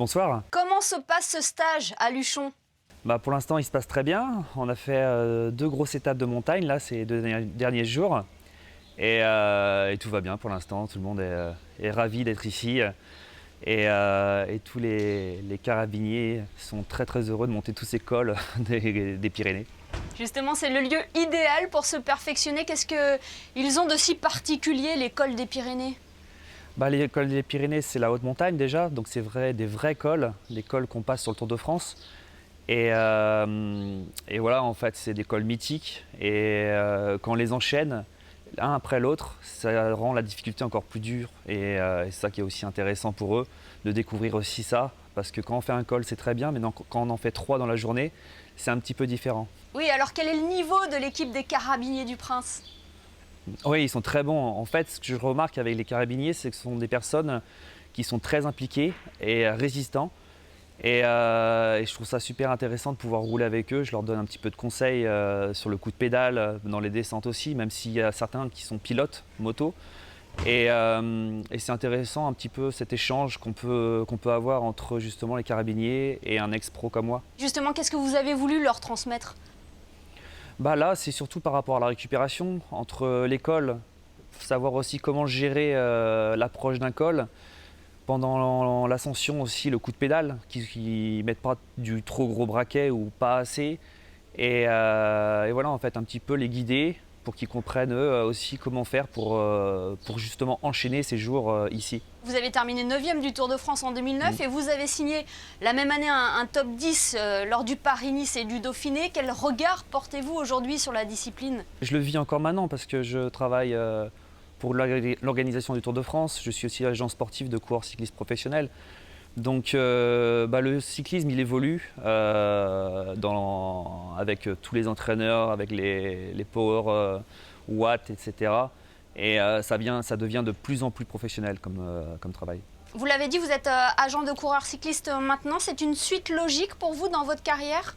Bonsoir. Comment se passe ce stage à Luchon? Pour l'instant, il se passe très bien. On a fait 2 grosses étapes de montagne là, ces 2 derniers jours. Et tout va bien pour l'instant. Tout le monde est ravi d'être ici. Et tous les carabiniers sont très très heureux de monter tous ces cols des Pyrénées. Justement, c'est le lieu idéal pour se perfectionner. Qu'est-ce qu'ils ont de si particulier, les cols des Pyrénées? Les cols des Pyrénées, c'est la haute montagne déjà, donc c'est vrai, des vrais cols, les cols qu'on passe sur le Tour de France. Et voilà, en fait, c'est des cols mythiques. Quand on les enchaîne, l'un après l'autre, ça rend la difficulté encore plus dure. Et c'est ça qui est aussi intéressant pour eux, de découvrir aussi ça. Parce que quand on fait un col, c'est très bien, mais quand on en fait 3 dans la journée, c'est un petit peu différent. Oui, alors quel est le niveau de l'équipe des Carabiniers du Prince? Oui, ils sont très bons. En fait, ce que je remarque avec les carabiniers, c'est que ce sont des personnes qui sont très impliquées et résistants. Et je trouve ça super intéressant de pouvoir rouler avec eux. Je leur donne un petit peu de conseils sur le coup de pédale, dans les descentes aussi, même s'il y a certains qui sont pilotes moto. Et c'est intéressant un petit peu cet échange qu'on peut avoir entre justement les carabiniers et un ex-pro comme moi. Justement, qu'est-ce que vous avez voulu leur transmettre? Là, c'est surtout par rapport à la récupération, entre l'école, savoir aussi comment gérer l'approche d'un col. Pendant l'ascension aussi, le coup de pédale, qui ne mettent pas du trop gros braquet ou pas assez. Et voilà, en fait, un petit peu les guider pour qu'ils comprennent eux aussi comment faire pour justement enchaîner ces jours ici. Vous avez terminé 9e du Tour de France en 2009 et vous avez signé la même année un top 10 lors du Paris-Nice et du Dauphiné. Quel regard portez-vous aujourd'hui sur la discipline? Je le vis encore maintenant parce que je travaille pour l'organisation du Tour de France. Je suis aussi agent sportif de coureurs cyclistes professionnels. Donc le cyclisme, il évolue avec tous les entraîneurs, avec les power watts, etc. Et ça devient de plus en plus professionnel comme travail. Vous l'avez dit, vous êtes agent de coureur cycliste maintenant. C'est une suite logique pour vous dans votre carrière?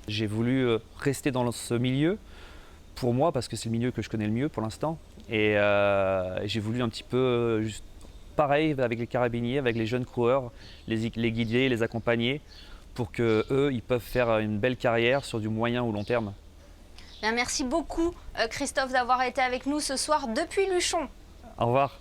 J'ai voulu rester dans ce milieu pour moi parce que c'est le milieu que je connais le mieux pour l'instant. Et j'ai voulu un petit peu juste pareil avec les carabiniers, avec les jeunes coureurs, les guider, les accompagner pour qu'eux, ils peuvent faire une belle carrière sur du moyen ou long terme. Bien, merci beaucoup Christophe d'avoir été avec nous ce soir depuis Luchon. Au revoir.